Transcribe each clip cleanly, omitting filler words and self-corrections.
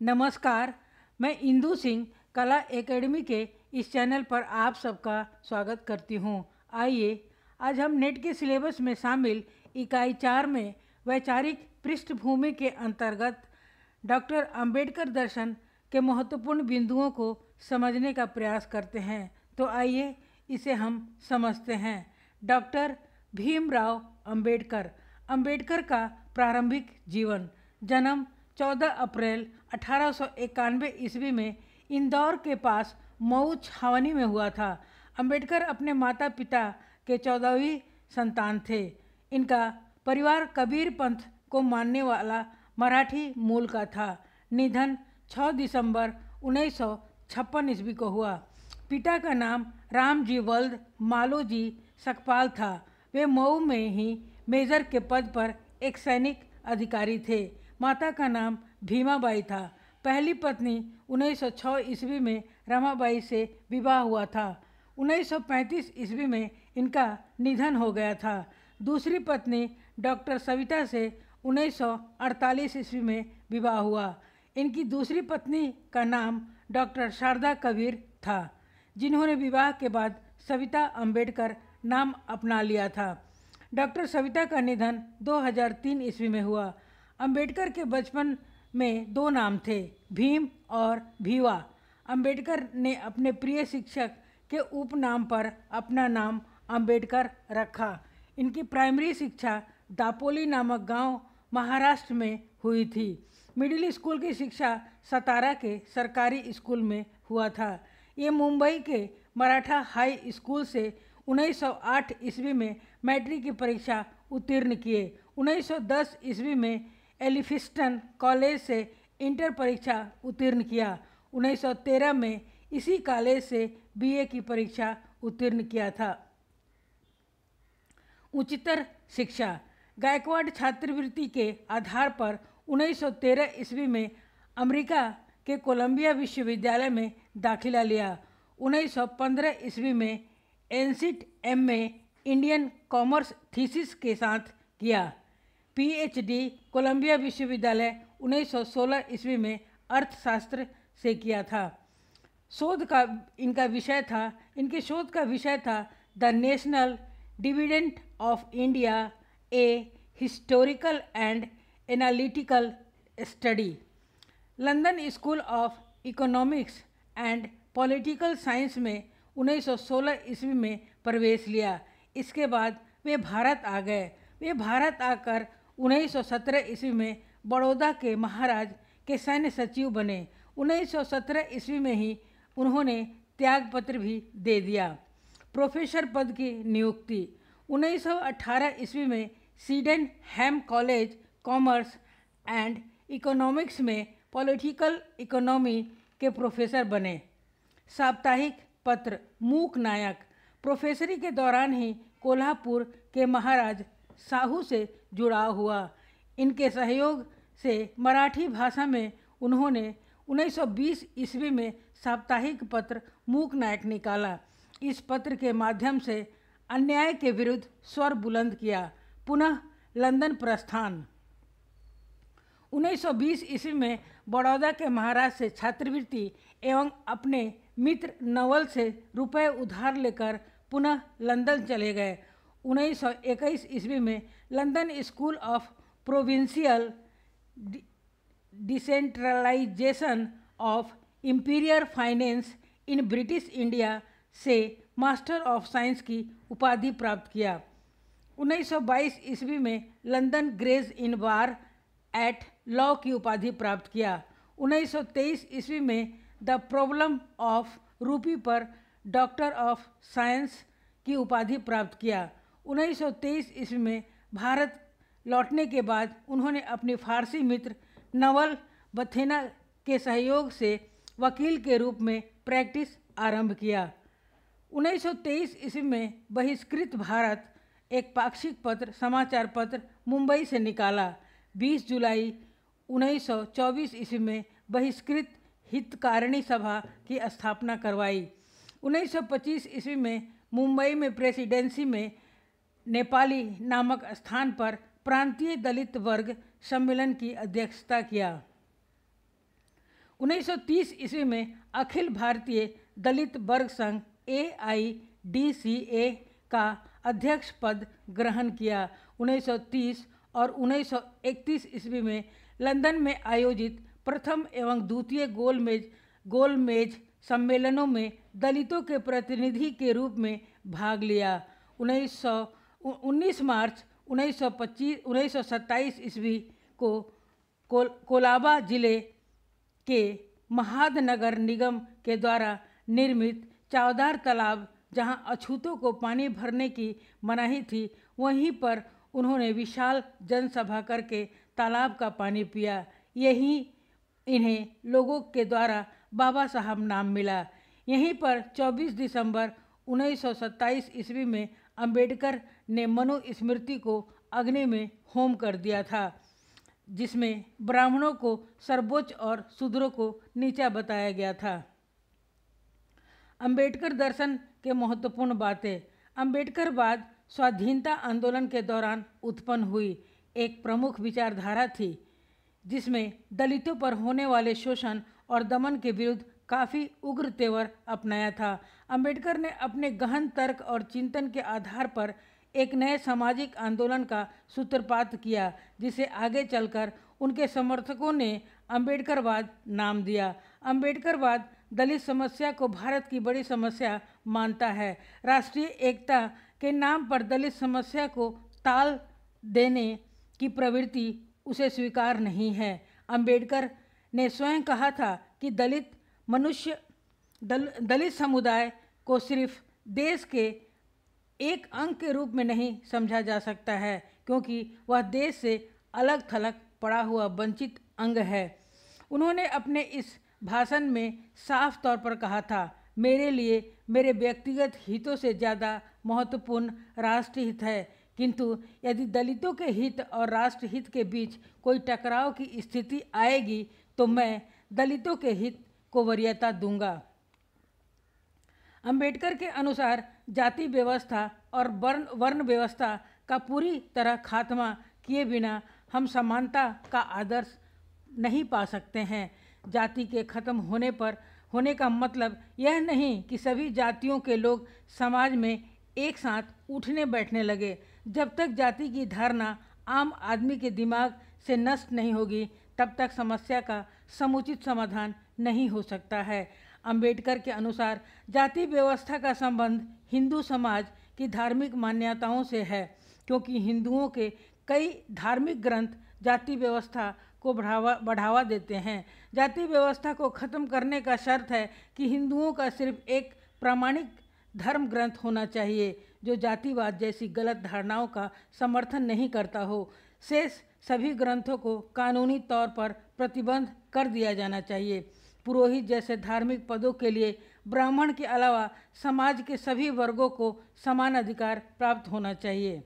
नमस्कार, मैं इंदु सिंह कला एकेडमी के इस चैनल पर आप सबका स्वागत करती हूँ। आइए आज हम नेट के सिलेबस में शामिल इकाई 4 में वैचारिक पृष्ठभूमि के अंतर्गत डॉक्टर अंबेडकर दर्शन के महत्वपूर्ण बिंदुओं को समझने का प्रयास करते हैं। तो आइए इसे हम समझते हैं। डॉक्टर भीमराव अंबेडकर। अंबेडकर का प्रारंभिक जीवन। जन्म 14 अप्रैल 1891 ईस्वी में इंदौर के पास मऊ छावनी में हुआ था। अंबेडकर अपने माता पिता के 14वीं संतान थे। इनका परिवार कबीर पंथ को मानने वाला मराठी मूल का था। निधन 6 दिसंबर 1956 ईस्वी को हुआ। पिता का नाम रामजी वल्द मालोजी सकपाल था। वे मऊ में ही मेजर के पद पर एक सैनिक अधिकारी थे। माता का नाम भीमाबाई था। पहली पत्नी 1906 ईस्वी में रमाबाई से विवाह हुआ था। 1935 ईस्वी में इनका निधन हो गया था। दूसरी पत्नी डॉक्टर सविता से 1948 ईस्वी में विवाह हुआ। इनकी दूसरी पत्नी का नाम डॉक्टर शारदा कबीर था, जिन्होंने विवाह के बाद सविता अंबेडकर नाम अपना लिया था। डॉक्टर सविता का निधन 2003 ईस्वी में हुआ। अंबेडकर के बचपन में 2 नाम थे, भीम और भीवा। अंबेडकर ने अपने प्रिय शिक्षक के उपनाम पर अपना नाम अंबेडकर रखा। इनकी प्राइमरी शिक्षा दापोली नामक गांव महाराष्ट्र में हुई थी। मिडिल स्कूल की शिक्षा सतारा के सरकारी स्कूल में हुआ था। ये मुंबई के मराठा हाई स्कूल से 1908 ईस्वी में मैट्रिक की परीक्षा उत्तीर्ण किए। 1910 ईस्वी में एलिफिस्टन कॉलेज से इंटर परीक्षा उत्तीर्ण किया। 1913 में इसी कॉलेज से बीए की परीक्षा उत्तीर्ण किया था। उच्चतर शिक्षा। गायकवाड़ छात्रवृत्ति के आधार पर 1913 ईस्वी में अमेरिका के कोलंबिया विश्वविद्यालय में दाखिला लिया। 1915 ईस्वी में एनसीट एमए इंडियन कॉमर्स थीसिस के साथ किया। पीएचडी कोलंबिया विश्वविद्यालय 1916 ईस्वी में अर्थशास्त्र से किया था। इनके शोध का विषय था the national dividend of India, a historical and analytical study. London school of economics and political science में 1916 ईस्वी में प्रवेश लिया। इसके बाद वे भारत आ गए। वे भारत आकर 1917 ईस्वी में बड़ौदा के महाराज के सैन्य सचिव बने। 1917 ईस्वी में ही उन्होंने त्यागपत्र भी दे दिया। प्रोफेसर पद की नियुक्ति। 1918 ईस्वी में sedan ham college commerce and economics में पॉलिटिकल इकोनॉमी के प्रोफेसर बने। साप्ताहिक पत्र मूक नायक। प्रोफेसरी के दौरान ही कोल्हापुर के महाराज साहू से जुड़ाव हुआ। इनके सहयोग से मराठी भाषा में उन्होंने 1920 ईस्वी में साप्ताहिक पत्र मूक नायक निकाला। इस पत्र के माध्यम से अन्याय के विरुद्ध स्वर बुलंद किया। पुनः लंदन प्रस्थान। 1920 ईस्वी में बड़ौदा के महाराज से छात्रवृत्ति एवं अपने मित्र नवल से रुपए उधार लेकर पुनः लंदन चले गए। 1921 ईस्वी में London school of provincial decentralisation of imperial finance in British India से मास्टर ऑफ साइंस की उपाधि प्राप्त किया। 1922 ईस्वी में London Gray's Inn bar at law की उपाधि प्राप्त किया। 1923 ईस्वी में द प्रॉब्लम ऑफ रूपी पर डॉक्टर ऑफ साइंस की उपाधि प्राप्त किया। 1923 ईस्वी में भारत लौटने के बाद उन्होंने अपने फारसी मित्र नवल बथेना के सहयोग से वकील के रूप में प्रैक्टिस आरंभ किया। 1923 ईस्वी में बहिष्कृत भारत एक पाक्षिक पत्र समाचार पत्र मुंबई से निकाला। 20 जुलाई 1924 ईस्वी में बहिष्कृत हितकारिणी सभा की स्थापना करवाई। 1925 ईस्वी में मुंबई में प्रेसिडेंसी में नेपाली नामक स्थान पर प्रांतीय दलित वर्ग सम्मेलन की अध्यक्षता किया। 1930 ईस्वी में अखिल भारतीय दलित वर्ग संघ AIDCA का अध्यक्ष पद ग्रहण किया। 1930 और 1931 ईस्वी में लंदन में आयोजित प्रथम एवं द्वितीय गोलमेज सम्मेलनों में दलितों के प्रतिनिधि के रूप में भाग लिया। 19 मार्च 1927 ईस्वी को कोलाबा जिले के महाद नगर निगम के द्वारा निर्मित चौधार तालाब, जहां अछूतों को पानी भरने की मनाही थी, वहीं पर उन्होंने विशाल जनसभा करके तालाब का पानी पिया। यही इन्हें लोगों के द्वारा बाबा साहब नाम मिला। यहीं पर 24 दिसंबर 1927 ईस्वी में अंबेडकर ने मनुस्मृति को अग्नि में होम कर दिया था, जिसमें ब्राह्मणों को सर्वोच्च और शूद्रों को नीचा बताया गया था। अंबेडकर दर्शन के महत्वपूर्ण बातें। अंबेडकरवाद स्वाधीनता आंदोलन के दौरान उत्पन्न हुई एक प्रमुख विचारधारा थी, जिसमें दलितों पर होने वाले शोषण और दमन के विरुद्ध काफ़ी उग्र तेवर अपनाया था। अंबेडकर ने अपने गहन तर्क और चिंतन के आधार पर एक नए सामाजिक आंदोलन का सूत्रपात किया, जिसे आगे चलकर उनके समर्थकों ने अंबेडकरवाद नाम दिया। अंबेडकरवाद दलित समस्या को भारत की बड़ी समस्या मानता है। राष्ट्रीय एकता के नाम पर दलित समस्या को ताल देने की प्रवृत्ति उसे स्वीकार नहीं है। अंबेडकर ने स्वयं कहा था कि दलित समुदाय को सिर्फ देश के एक अंग के रूप में नहीं समझा जा सकता है, क्योंकि वह देश से अलग थलग पड़ा हुआ वंचित अंग है। उन्होंने अपने इस भाषण में साफ तौर पर कहा था, मेरे लिए मेरे व्यक्तिगत हितों से ज़्यादा महत्वपूर्ण राष्ट्रहित है, किंतु यदि दलितों के हित और राष्ट्रहित के बीच कोई टकराव की स्थिति आएगी तो मैं दलितों के हित को वरीयता दूंगा। अंबेडकर के अनुसार जाति व्यवस्था और वर्ण व्यवस्था का पूरी तरह खात्मा किए बिना हम समानता का आदर्श नहीं पा सकते हैं। जाति के खत्म होने का मतलब यह नहीं कि सभी जातियों के लोग समाज में एक साथ उठने बैठने लगे। जब तक जाति की धारणा आम आदमी के दिमाग से नष्ट नहीं होगी, तब तक समस्या का समुचित समाधान नहीं हो सकता है। अंबेडकर के अनुसार जाति व्यवस्था का संबंध हिंदू समाज की धार्मिक मान्यताओं से है, क्योंकि हिंदुओं के कई धार्मिक ग्रंथ जाति व्यवस्था को बढ़ावा देते हैं। जाति व्यवस्था को खत्म करने का शर्त है कि हिंदुओं का सिर्फ एक प्रामाणिक धर्म ग्रंथ होना चाहिए, जो जातिवाद जैसी गलत धारणाओं का समर्थन नहीं करता हो। शेष सभी ग्रंथों को कानूनी तौर पर प्रतिबंध कर दिया जाना चाहिए। पुरोहित जैसे धार्मिक पदों के लिए ब्राह्मण के अलावा समाज के सभी वर्गों को समान अधिकार प्राप्त होना चाहिए।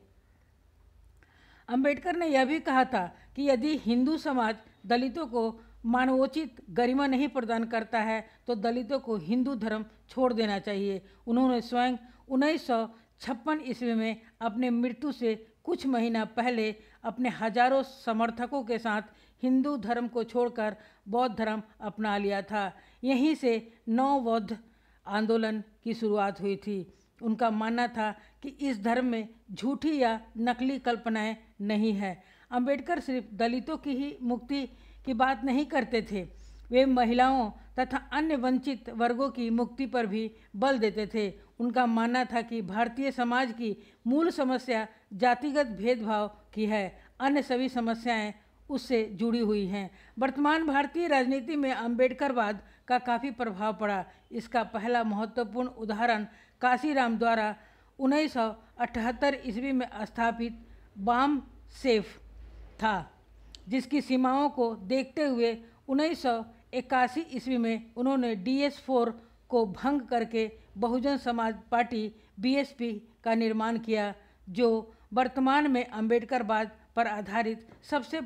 अंबेडकर ने यह भी कहा था कि यदि हिंदू समाज दलितों को मानवोचित गरिमा नहीं प्रदान करता है तो दलितों को हिंदू धर्म छोड़ देना चाहिए। उन्होंने स्वयं 1956 ईस्वी में अपने मृत्यु से कुछ महीना पहले अपने हजारों समर्थकों के साथ हिंदू धर्म को छोड़कर बौद्ध धर्म अपना लिया था। यहीं से नव बौद्ध आंदोलन की शुरुआत हुई थी। उनका मानना था कि इस धर्म में झूठी या नकली कल्पनाएं नहीं है। अंबेडकर सिर्फ दलितों की ही मुक्ति की बात नहीं करते थे, वे महिलाओं तथा अन्य वंचित वर्गों की मुक्ति पर भी बल देते थे। उनका मानना था कि भारतीय समाज की मूल समस्या जातिगत भेदभाव की है, अन्य सभी समस्याएं उससे जुड़ी हुई हैं। वर्तमान भारतीय राजनीति में अंबेडकरवाद का काफ़ी प्रभाव पड़ा। इसका पहला महत्वपूर्ण उदाहरण काशीराम द्वारा 1978 ईस्वी में स्थापित बाम सेफ था, जिसकी सीमाओं को देखते हुए 1981 ईस्वी में उन्होंने DS4 को भंग करके बहुजन समाज पार्टी BSP का निर्माण किया, जो वर्तमान में अंबेडकरवाद पर आधारित सबसे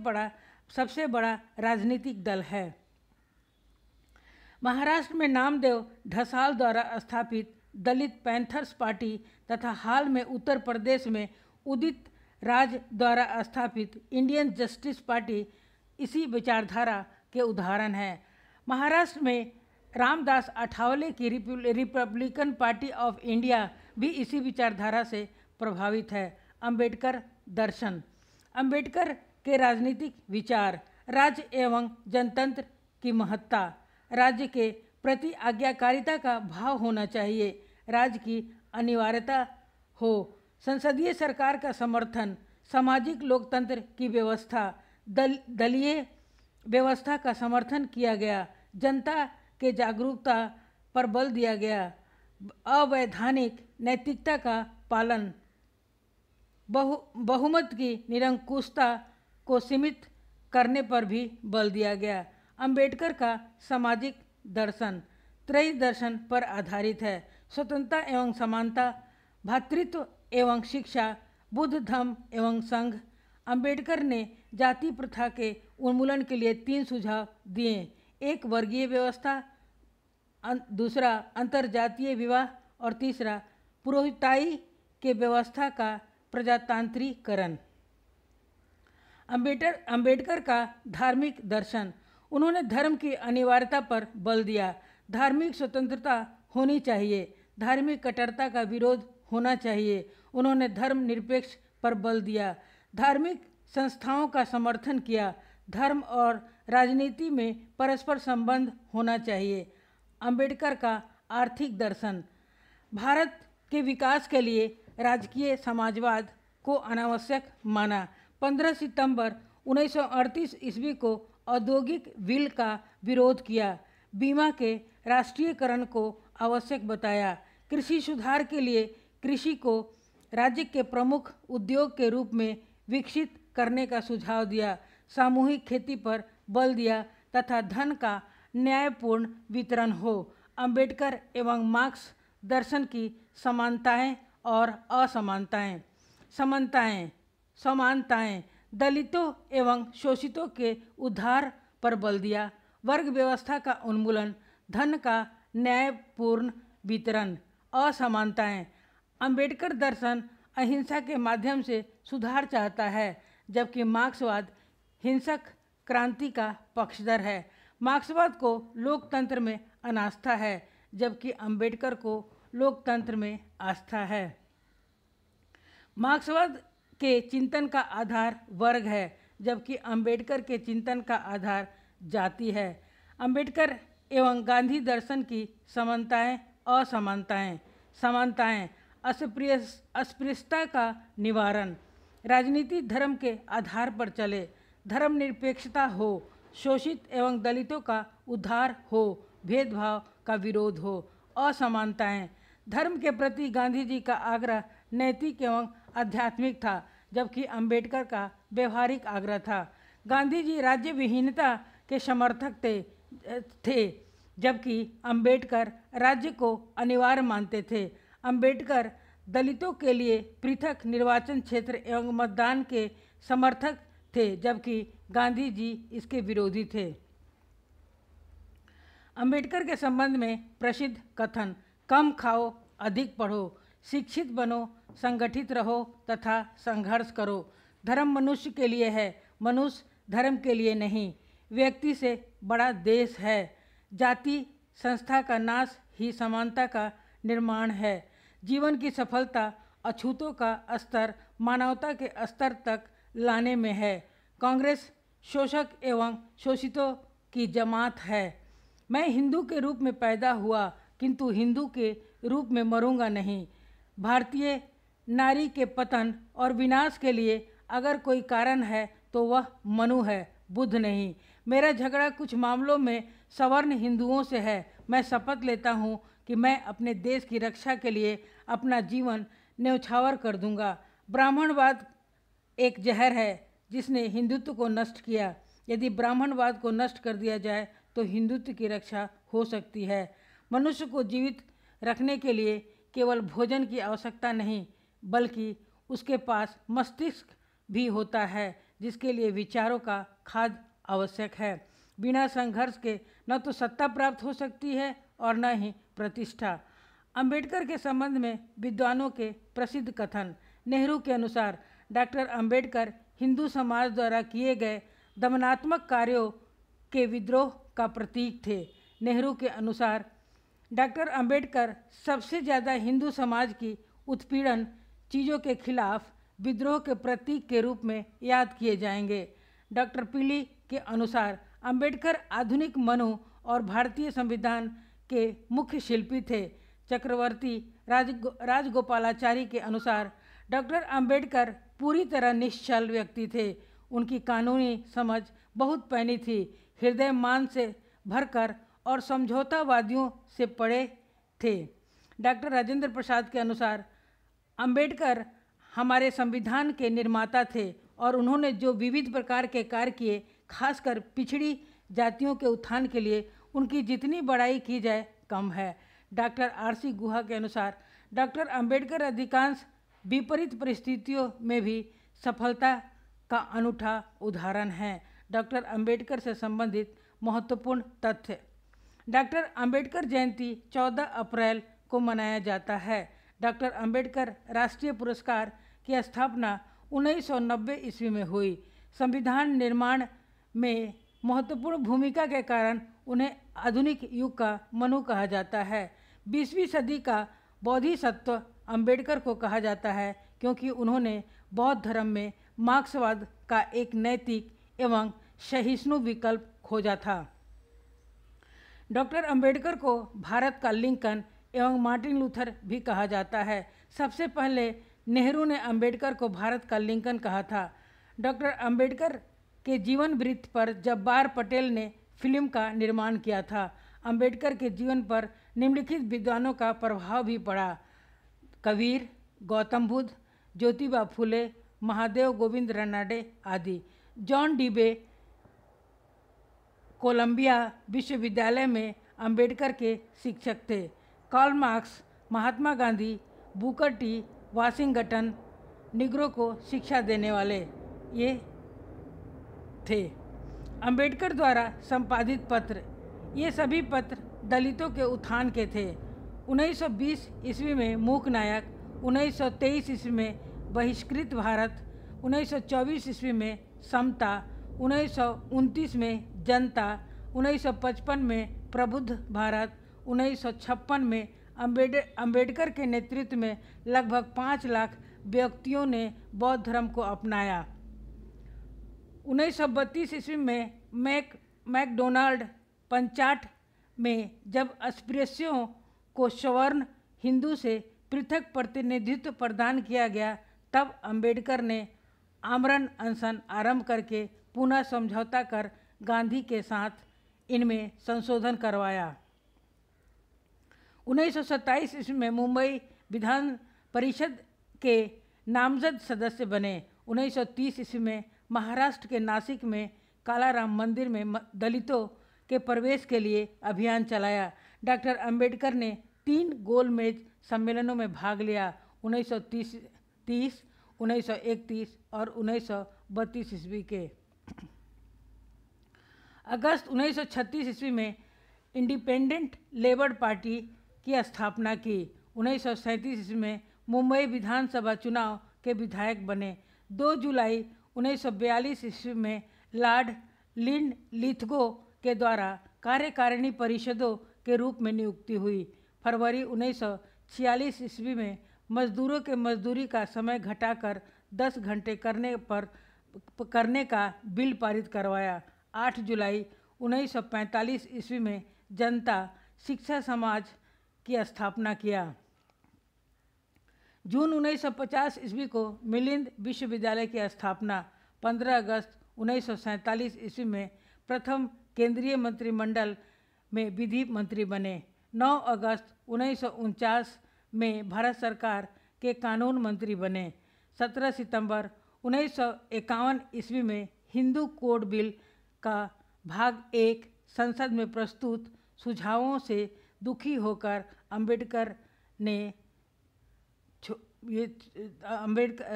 बड़ा राजनीतिक दल है। महाराष्ट्र में नामदेव ढसाल द्वारा स्थापित दलित पैंथर्स पार्टी तथा हाल में उत्तर प्रदेश में उदित राज द्वारा स्थापित इंडियन जस्टिस पार्टी इसी विचारधारा के उदाहरण हैं। महाराष्ट्र में रामदास अठावले की रिपब्लिकन पार्टी ऑफ इंडिया भी इसी विचारधारा से प्रभावित है। अंबेडकर दर्शन। अंबेडकर के राजनीतिक विचार, राज्य एवं जनतंत्र की महत्ता, राज्य के प्रति आज्ञाकारिता का भाव होना चाहिए, राज्य की अनिवार्यता हो, संसदीय सरकार का समर्थन, सामाजिक लोकतंत्र की व्यवस्था, दलीय व्यवस्था का समर्थन किया गया, जनता के जागरूकता पर बल दिया गया, अवैधानिक नैतिकता का पालन, बहुमत की निरंकुशता को सीमित करने पर भी बल दिया गया। अंबेडकर का सामाजिक दर्शन त्रयी दर्शन पर आधारित है। स्वतंत्रता एवं समानता, भ्रातृत्व एवं शिक्षा, बुद्ध धम्म एवं संघ। अंबेडकर ने जाति प्रथा के उन्मूलन के लिए 3 सुझाव दिए। एक, वर्गीय व्यवस्था, दूसरा अंतरजातीय विवाह और तीसरा पुरोहिताई के व्यवस्था का प्रजातांत्रिकरण। अंबेडकर का धार्मिक दर्शन। उन्होंने धर्म की अनिवार्यता पर बल दिया। धार्मिक स्वतंत्रता होनी चाहिए, धार्मिक कट्टरता का विरोध होना चाहिए। उन्होंने धर्म निरपेक्ष पर बल दिया, धार्मिक संस्थाओं का समर्थन किया, धर्म और राजनीति में परस्पर संबंध होना चाहिए। अंबेडकर का आर्थिक दर्शन। भारत के विकास के लिए राजकीय समाजवाद को अनावश्यक माना। 15 सितंबर 1938 ईस्वी को औद्योगिक विल का विरोध किया। बीमा के राष्ट्रीयकरण को आवश्यक बताया। कृषि सुधार के लिए कृषि को राज्य के प्रमुख उद्योग के रूप में विकसित करने का सुझाव दिया। सामूहिक खेती पर बल दिया तथा धन का न्यायपूर्ण वितरण हो। अंबेडकर एवं मार्क्स दर्शन की समानताएं और असमानताएं। समानताएं दलितों एवं शोषितों के उद्धार पर बल दिया। वर्ग व्यवस्था का उन्मूलन, धन का न्यायपूर्ण वितरण। असमानताएं। अंबेडकर दर्शन अहिंसा के माध्यम से सुधार चाहता है, जबकि मार्क्सवाद हिंसक क्रांति का पक्षधर है। मार्क्सवाद को लोकतंत्र में अनास्था है, जबकि अंबेडकर को लोकतंत्र में आस्था है। मार्क्सवाद के चिंतन का आधार वर्ग है, जबकि अंबेडकर के चिंतन का आधार जाति है। अंबेडकर एवं गांधी दर्शन की समानताएं, असमानताएं। समानताएं अस्पृश्यता का निवारण, राजनीति धर्म के आधार पर चले, धर्मनिरपेक्षता हो, शोषित एवं दलितों का उद्धार हो, भेदभाव का विरोध हो। असमानताएं धर्म के प्रति गांधी जी का आग्रह नैतिक एवं आध्यात्मिक था, जबकि अंबेडकर का व्यवहारिक आग्रह था। गांधी जी राज्य विहीनता के समर्थक थे, जबकि अंबेडकर राज्य को अनिवार्य मानते थे। अंबेडकर दलितों के लिए पृथक निर्वाचन क्षेत्र एवं मतदान के समर्थक थे, जबकि गांधी जी इसके विरोधी थे। अंबेडकर के संबंध में प्रसिद्ध कथन, कम खाओ, अधिक पढ़ो, शिक्षित बनो, संगठित रहो तथा संघर्ष करो। धर्म मनुष्य के लिए है, मनुष्य धर्म के लिए नहीं। व्यक्ति से बड़ा देश है। जाति संस्था का नाश ही समानता का निर्माण है। जीवन की सफलता अछूतों का स्तर मानवता के स्तर तक लाने में है। कांग्रेस शोषक एवं शोषितों की जमात है। मैं हिंदू के रूप में पैदा हुआ, किंतु हिंदू के रूप में मरूंगा नहीं। भारतीय नारी के पतन और विनाश के लिए अगर कोई कारण है तो वह मनु है, बुद्ध नहीं। मेरा झगड़ा कुछ मामलों में सवर्ण हिंदुओं से है। मैं शपथ लेता हूँ कि मैं अपने देश की रक्षा के लिए अपना जीवन न्यौछावर कर दूंगा। ब्राह्मणवाद एक जहर है जिसने हिंदुत्व को नष्ट किया। यदि ब्राह्मणवाद को नष्ट कर दिया जाए तो हिंदुत्व की रक्षा हो सकती है। मनुष्य को जीवित रखने के लिए केवल भोजन की आवश्यकता नहीं, बल्कि उसके पास मस्तिष्क भी होता है, जिसके लिए विचारों का खाद्य आवश्यक है। बिना संघर्ष के न तो सत्ता प्राप्त हो सकती है और न ही प्रतिष्ठा। अंबेडकर के संबंध में विद्वानों के प्रसिद्ध कथन। नेहरू के अनुसार डॉक्टर अंबेडकर हिंदू समाज द्वारा किए गए दमनात्मक कार्यों के विद्रोह का प्रतीक थे। नेहरू के अनुसार डॉक्टर अंबेडकर सबसे ज़्यादा हिंदू समाज की उत्पीड़न चीज़ों के खिलाफ विद्रोह के प्रतीक के रूप में याद किए जाएंगे। डॉक्टर पीली के अनुसार अंबेडकर आधुनिक मनु और भारतीय संविधान के मुख्य शिल्पी थे। चक्रवर्ती राजगोपालाचारी के अनुसार डॉक्टर अंबेडकर पूरी तरह निश्चल व्यक्ति थे। उनकी कानूनी समझ बहुत पैनी थी, हृदय मान से भरकर और समझौतावादियों से पड़े थे। डॉक्टर राजेंद्र प्रसाद के अनुसार अंबेडकर हमारे संविधान के निर्माता थे और उन्होंने जो विविध प्रकार के कार्य किए, खासकर पिछड़ी जातियों के उत्थान के लिए, उनकी जितनी बड़ाई की जाए कम है। Doctor RC. गुहा के अनुसार डॉक्टर अंबेडकर अधिकांश विपरीत परिस्थितियों में भी सफलता का अनूठा उदाहरण है। डॉक्टर अंबेडकर से संबंधित महत्वपूर्ण तथ्य। डॉक्टर अंबेडकर जयंती 14 अप्रैल को मनाया जाता है। डॉक्टर अंबेडकर राष्ट्रीय पुरस्कार की स्थापना 1990 ईस्वी में हुई। संविधान निर्माण में महत्वपूर्ण भूमिका के कारण उन्हें आधुनिक युग का मनु कहा जाता है। 20वीं सदी का बोधिसत्व अंबेडकर को कहा जाता है क्योंकि उन्होंने बौद्ध धर्म में मार्क्सवाद का एक नैतिक एवं सहिष्णु विकल्प खोजा था। डॉक्टर अंबेडकर को भारत का लिंकन एवं मार्टिन लूथर भी कहा जाता है। सबसे पहले नेहरू ने अंबेडकर को भारत का लिंकन कहा था। डॉक्टर अंबेडकर के जीवन वृत्त पर जब्बार पटेल ने फिल्म का निर्माण किया था। अंबेडकर के जीवन पर निम्नलिखित विद्वानों का प्रभाव भी पड़ा: कबीर, गौतम बुद्ध, ज्योतिबा फुले, महादेव गोविंद रानडे आदि। जॉन डीबे कोलंबिया विश्वविद्यालय में अंबेडकर के शिक्षक थे। Karl Marx, Mahatma Gandhi, Booker T Washington Negro को शिक्षा देने वाले ये थे। अंबेडकर द्वारा संपादित पत्र, ये सभी पत्र दलितों के उत्थान के थे। 1920 ईस्वी में मूक नायक, 1923 ईस्वी में बहिष्कृत भारत, 1924 ईस्वी में समता, 1929 में जनता, 1955 में प्रबुद्ध भारत, 1956 में अंबेडकर के नेतृत्व में लगभग 5 लाख व्यक्तियों ने बौद्ध धर्म को अपनाया। 1932 ईस्वी में मैकडोनाल्ड पंचाट में जब अस्पृश्यों को सवर्ण हिंदू से पृथक प्रतिनिधित्व प्रदान किया गया, तब अंबेडकर ने आमरण अनशन आरंभ करके पुनः समझौता कर गांधी के साथ इनमें संशोधन करवाया। 1927 ईस्वी में मुंबई विधान परिषद के नामजद सदस्य बने। 1930 ईस्वी में महाराष्ट्र के नासिक में कालाराम मंदिर में दलितों के प्रवेश के लिए अभियान चलाया। डॉक्टर अंबेडकर ने 3 गोलमेज सम्मेलनों में भाग लिया: 1930, 1931 और 1932 ईस्वी के। अगस्त 1936 ईस्वी में इंडिपेंडेंट लेबर पार्टी की स्थापना की। 1937 ईस्वी में मुंबई विधानसभा चुनाव के विधायक बने। 2 जुलाई 1942 ईस्वी में लॉर्ड लिथगो के द्वारा कार्यकारिणी परिषदों के रूप में नियुक्ति हुई। फरवरी 1946 ईस्वी में मजदूरों के मजदूरी का समय घटाकर 10 घंटे करने का बिल पारित करवाया। 8 जुलाई 1945 ईस्वी में जनता शिक्षा समाज की स्थापना किया। जून 1950 ईस्वी को मिलिंद विश्वविद्यालय की स्थापना। 15 अगस्त 1947 ईस्वी में प्रथम केंद्रीय मंत्रिमंडल में विधि मंत्री बने। 9 अगस्त 1949 में भारत सरकार के कानून मंत्री बने। 17 सितंबर 1951 ईस्वी में हिंदू कोड बिल का भाग 1 संसद में प्रस्तुत सुझावों से दुखी होकर अंबेडकर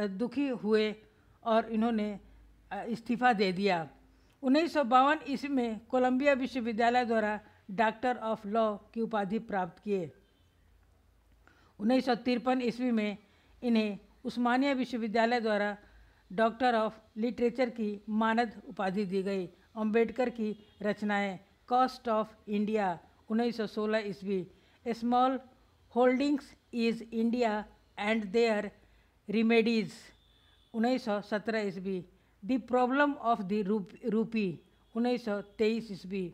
दुखी हुए और इन्होंने इस्तीफा दे दिया। 1952 ईस्वी में कोलंबिया विश्वविद्यालय द्वारा डॉक्टर ऑफ लॉ की उपाधि प्राप्त किए। 1953 ईस्वी में इन्हें उस्मानिया विश्वविद्यालय द्वारा डॉक्टर ऑफ लिटरेचर की मानद उपाधि दी गई। अंबेडकर की रचनाएं कॉस्ट ऑफ इंडिया 1916 ईस्वी, small holdings is India and their remedies 1917 ईस्वी, the problem of the rupee 1923 ईस्वी,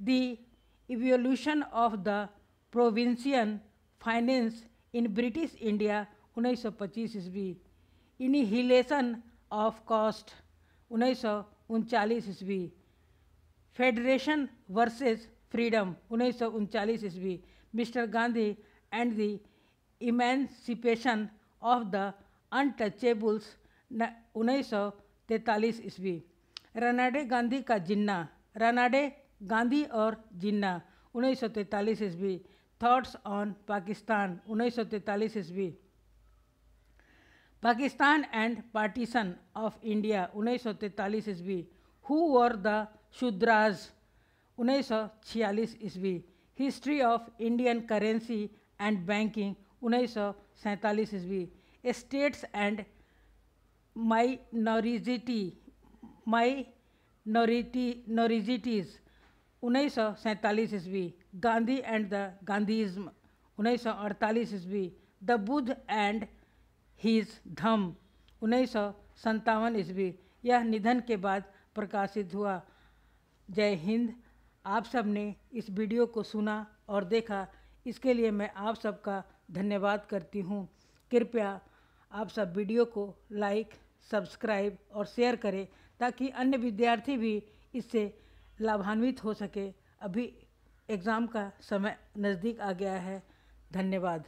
the evolution of the provincial finance in British India 1925 ईस्वी, इनहिलेशन ऑफ कॉस्ट 1939 ईस्वी, फेडरेशन वर्सेस फ्रीडम 1939 ईस्वी, mister Gandhi and the emancipation of the untouchables 1943 ईस्वी, रनाडे गांधी का जिन्ना, रनाडे गांधी और जिन्ना 1943 ईस्वी, thoughts on Pakistan 1943 ईस्वी, Pakistan and partition of India 1943 ईस्वी, हु वर द शूद्राज 1946 ईस्वी, history of Indian currency and banking 1947 ईस्वी, स्टेट्स एंड माइनॉरिटीज 1947 ईस्वी, गांधी एंड द गांधीज्म 1948 ईस्वी, द बुद्ध एंड हिज धम्म 1957 ईस्वी। यह निधन के बाद प्रकाशित हुआ। जय हिंद। आप सब ने इस वीडियो को सुना और देखा, इसके लिए मैं आप सबका धन्यवाद करती हूँ। कृपया आप सब वीडियो को लाइक, सब्सक्राइब और शेयर करें ताकि अन्य विद्यार्थी भी इससे लाभान्वित हो सके। अभी एग्ज़ाम का समय नज़दीक आ गया है। धन्यवाद।